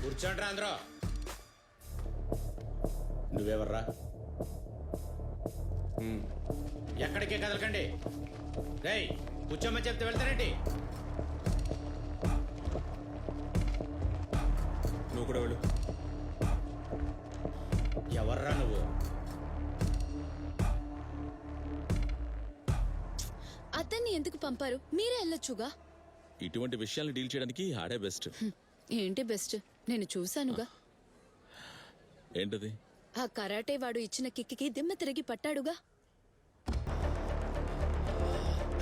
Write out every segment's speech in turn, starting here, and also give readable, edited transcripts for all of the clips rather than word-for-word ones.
కూర్చోండి అందరూ. నువ్వెవర్రా? ఎక్కడికే కదలకండి. రేయ్ కూర్చోమని చెప్తే వెళ్తారేంటి? నువ్వు కూడా వెళ్ళు. ఎవర్రా నువ్వు? అతన్ని ఎందుకు పంపారు? మీరే వెళ్ళొచ్చుగా. ఇటువంటి విషయాలను డీల్ చేయడానికి ఆడే బెస్ట్. ఏంటి బెస్ట్? నేను చూశానుగా. ఏంటది? ఆ కరాటే వాడు ఇచ్చిన కిక్కి దిమ్మ తిరిగి పట్టాడుగా.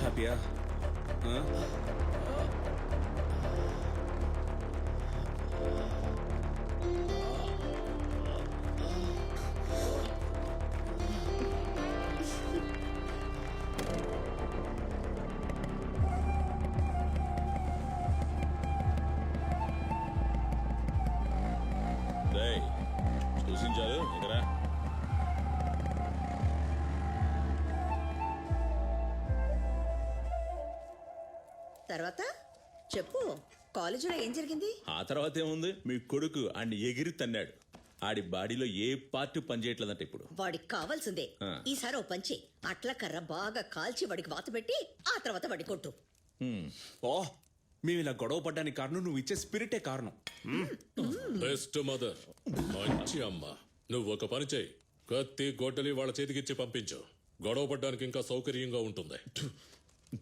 హ్యాపీయా? చూసించారు ఇక్కడ. తర్వాత చెప్పు, కాలేజీలో ఏం జరిగింది? ఆ తర్వాత ఏముంది, మీ కొడుకు ఆడిని ఎగిరి తన్నాడు. ఆడి బాడీలో ఏ పార్ట్ పనిచేయట్లేదంట ఇప్పుడు. వాడికి కావాల్సిందే. ఈసారి ఓ పంచి అట్ల కర్ర బాగా కాల్చి వాడికి వాత పెట్టి ఆ తర్వాత వాడి కొట్టు. ఓ మేము ఇలా గొడవ పడ్డానికి కారణం నువ్వు ఇచ్చే స్పిరిటే కారణం. బెస్ట్ మదర్, మంచి అమ్మ. నువ్వు ఒక పని చేయి, కత్తి గొడ్డలి వాళ్ళ చేతికిచ్చి పంపించు. గొడవ పడ్డానికి ఇంకా సౌకర్యంగా ఉంటుంది.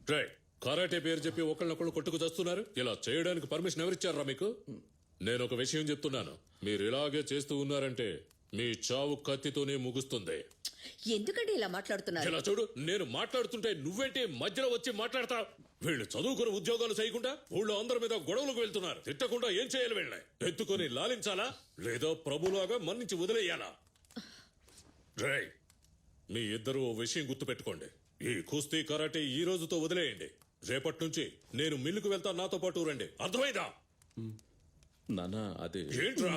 ట్రై కరాటే పేరు చెప్పి ఒకళ్ళనొకళ్ళు కొట్టుకు చేస్తున్నారు. ఇలా చేయడానికి పర్మిషన్ ఎవరిచ్చారా మీకు? నేను ఒక విషయం చెప్తున్నాను, మీరు ఇలాగే చేస్తూ ఉన్నారంటే మీ చావు కత్తితోనే ముగుస్తుంది. ఎందుకంటే ఇలా మాట్లాడుతున్నారు? ఇలా చూడు, నేను మాట్లాడుతుంటే నువ్వేంటి మధ్యలో వచ్చి మాట్లాడతావు? వీళ్ళు చదువుకుని ఉద్యోగాలు చేయకుండా ఊళ్ళో అందరి మీద గొడవలకు వెళ్తున్నారు. తిట్టకుండా ఏం చేయాలి? వీళ్ళని ఎత్తుకొని లాలించాలా లేదా ప్రభులాగా మన్నించి వదిలేయాలా? రేయ్, మీ ఇద్దరు ఓ విషయం గుర్తుపెట్టుకోండి. ఈ కుస్తీ కరాటే ఈ రోజుతో వదిలేయండి. రేపటి నుంచి నేను మిల్లుకు వెళ్తా, నాతో పాటు రండి. అర్థమైందా? నానా అదే ఏంట్రా?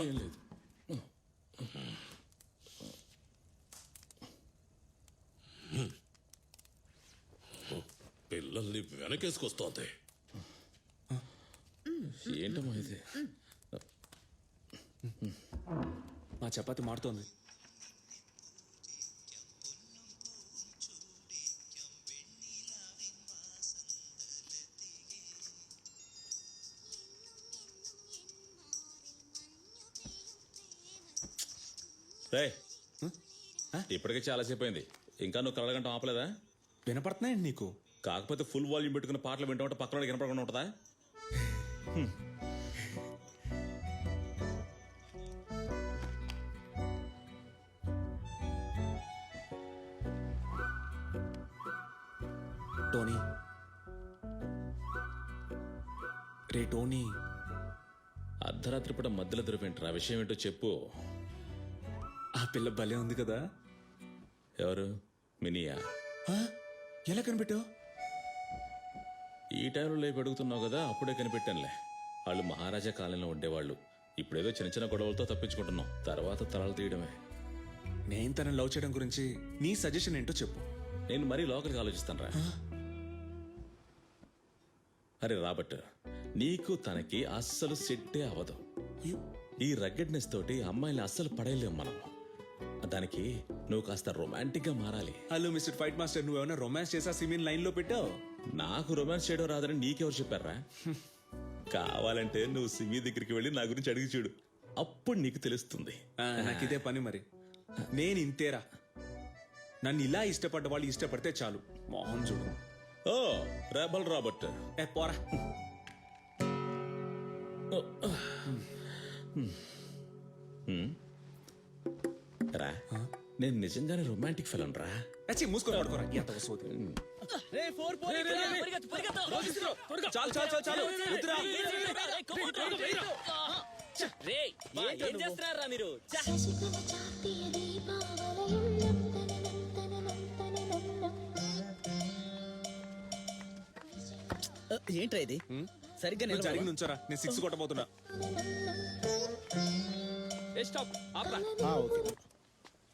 పిల్లల్ని వెనకేసుకొస్తోంది. ఏంటమ్మా ఇది? మా చపాతి మారుతోంది. ఇప్పటికే చాలాసేపు అయింది, ఇంకా నువ్వు కలగంట ఆపలేదా? వినపడుతున్నాయండి నీకు? కాకపోతే ఫుల్ వాల్యూమ్ పెట్టుకున్న పాటలు వింటా పక్కన వినపడకుండా ఉంటుందా? టోనీ, రే టోనీ, అర్ధరాత్రి పూట మధ్యలో దొరికింటారా? విషయం ఏంటో చెప్పు. ఆ పిల్ల భలే ఉంది కదా. ఎవరు? మినియా? ఎలా కనిపెట్టావు? ఈ టైంలో లేపు అడుగుతున్నావు కదా, అప్పుడే కనిపెట్టానులే. వాళ్ళు మహారాజా కాలంలో ఉండేవాళ్ళు. ఇప్పుడేదో చిన్న చిన్న గొడవలతో తప్పించుకుంటున్నాం, తర్వాత తలలు తీయడమే. నేను తనని లవ్ చేయడం గురించి నీ సజెషన్ ఏంటో చెప్పు. నేను మరీ లోకల్గా ఆలోచిస్తాను రా. అరే రాబర్ట్, నీకు తనకి అస్సలు సెట్టే అవదు. ఈ రగ్గడ్నెస్ తోటి అమ్మాయిని అస్సలు పడేయలేం మనం. దానికి నువ్వు కాస్త రొమాంటిక్ గా మారాలి. హలో మిస్టర్ ఫైట్ మాస్టర్, నువ్వేమైనా రొమాన్స్ చేసా సిమిన్ లైన్ లో పెట్టావు? నాకు రొమాన్స్ చేయడం రాదని నీకెవరు చెప్పారా? కావాలంటే నువ్వు సిమి దగ్గరికి వెళ్ళి నా గురించి అడిగి చూడు, అప్పుడు నీకు తెలుస్తుంది. నాకు ఇదే పని మరి. నేను ఇంతేరా. నన్ను ఇలా ఇష్టపడ్డ వాళ్ళు ఇష్టపడితే చాలు. మోహన్ చూడు. ఓ రెబల్ రాబర్ట్. పోరా. రా, నేను నిజంగానే రొమాంటిక్ ఫిలం రా. మూసుకొని పడుకోరా. చాలు చాలు చాలు చాలు. ఏం చేస్తున్నారా మీరు? ఏంట్రా ఇది? సరిగ్గా నేను జరిగి నుంచోరా, నేను 6 కొట్టబోతున్నా.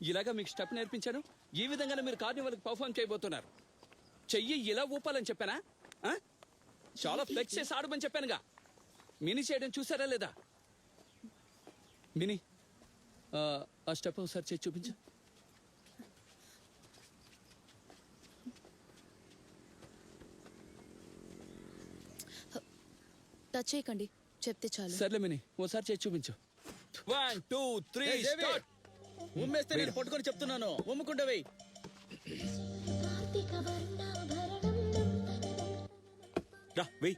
ఇలాగా మీకు స్టెప్ నేర్పించాను, ఈ విధంగానే మీరు కార్నివల్కి పర్ఫార్మ్ చేయబోతున్నారు. చెయ్యి ఇలా ఊపాలని చెప్పానా? చాలా ఫ్లెక్స్ చేసి ఆడమని చెప్పానుగా. మినీ చేయడం చూసారా లేదా? మినీ ఆ స్టెప్ ఒకసారి చేసి చూపించు. టచ్ చేయకండి, చెప్తే చాలు. సర్లే మినీ, ఓసారి చేసి చూపించు. 1 2 3 స్టార్ట్. ఉమ్మేస్తే నేను పట్టుకొని చెప్తున్నాను, ఉమ్ముకుంటే వెయ్యి. రా వెయ్.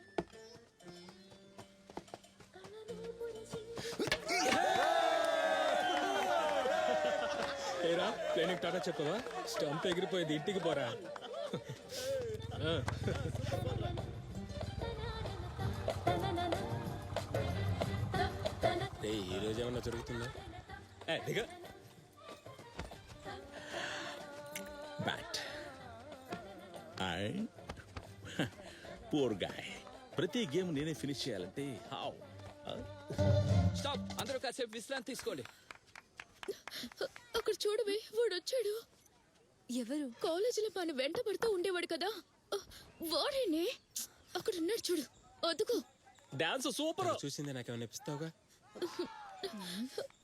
ఏరా ప్లేనింగ్ టాటా చెప్పవా? స్టంప్ ఎగిరిపోయింది, ఇంటికి పోరా. ఈ రోజు ఏమన్నా జరుగుతుందా? Bat poor guy. ప్రతి గేమ్ నేనే ఫినిష్ చేయాలంటే హౌ? స్టాప్, అందరూ కాసేపు విశ్రాంతి తీసుకోండి. అక్కడ చూడవే, వాడు వచ్చాడు. ఎవరు? కాలేజీలో పని వెంట పడుతూ ఉండేవాడు కదా, వాడేనే. అక్కడ ఉన్నాడు చూడు, అదుకో. Dance super. చూసిందే నాకేమన్నా ఇప్పిస్తావుగా?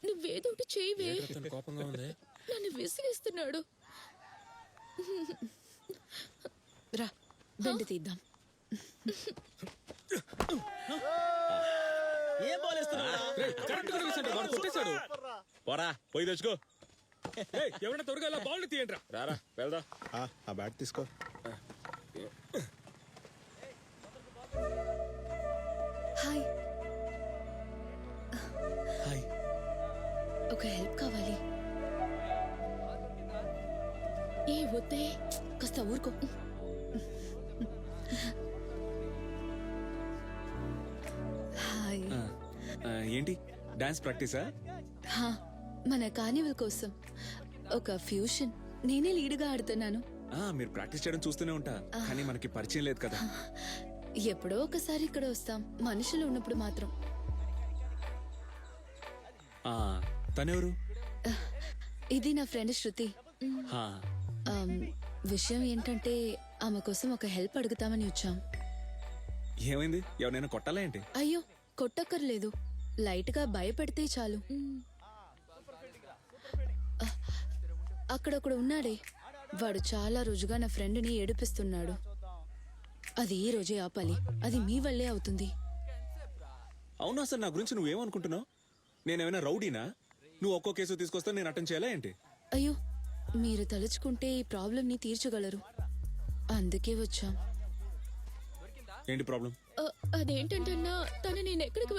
నువ్వేదో ఒకటి చేయవే. కోపంగా ఉంది. నన్ను విసిగిస్తున్నాడు. రా, బండి తీద్దాం. ఏం కొట్టేశాడు. పోరా, పోయి తెచ్చుకో. ఎవరైనా త్వరగా ఇలా బాల్ తీయండి. రారా వెళ్దాం. ఆ బ్యాట్ తీసుకో. హాయ్. హాయ్. ఒక హెల్ప్ కావాలి. ఏ వద్దే, కాస్త ఊరుకో. హాయ్. ఏంటి డాన్స్ ప్రాక్టీసా? హా, మన కార్నివల్ కోసం ఒక ఫ్యూషన్ నేనే లీడ్గా ఆడుతున్నాను. మీరు ప్రాక్టీస్ చేయడం చూస్తూనే ఉంటా, కానీ మనకి పరిచయం లేదు కదా. ఎప్పుడో ఒకసారి ఇక్కడ వస్తాం, మనుషులు ఉన్నప్పుడు మాత్రం. తనెవరు? ఇది నా ఫ్రెండ్ శృతి. హా, విషయం ఏంటంటే ఆమె కోసం ఒక హెల్ప్ అడుగుతామని వచ్చాం. ఏమైంది? ఎవరైనా కొట్టాలా ఏంటి? అయ్యో, కొట్టక్కర్లేదు, లైట్ గా భయపెడితే చాలు. అక్కడొకడు ఉన్నాడే, వాడు చాలా రోజుగా నా ఫ్రెండ్ని ఏడిపిస్తున్నాడు. అది ఈ రోజే ఆపాలి, అది మీ వల్లే అవుతుంది. అవునా సార్, నా గురించి నువ్వేమనుకుంటున్నావు? నేనేమైనా రౌడీనా? నువ్వు ఒక్కో కేసు తీసుకొస్తా నేను అటెండ్ చేయాలా ఏంటి? అయ్యో, మీరు తలుచుకుంటే ఈ ప్రాబ్లంని తీర్చగలరు, అందుకే వచ్చాం. ఏంటి ప్రాబ్లం? అదేంటంటే తను నేను ఎక్కడికి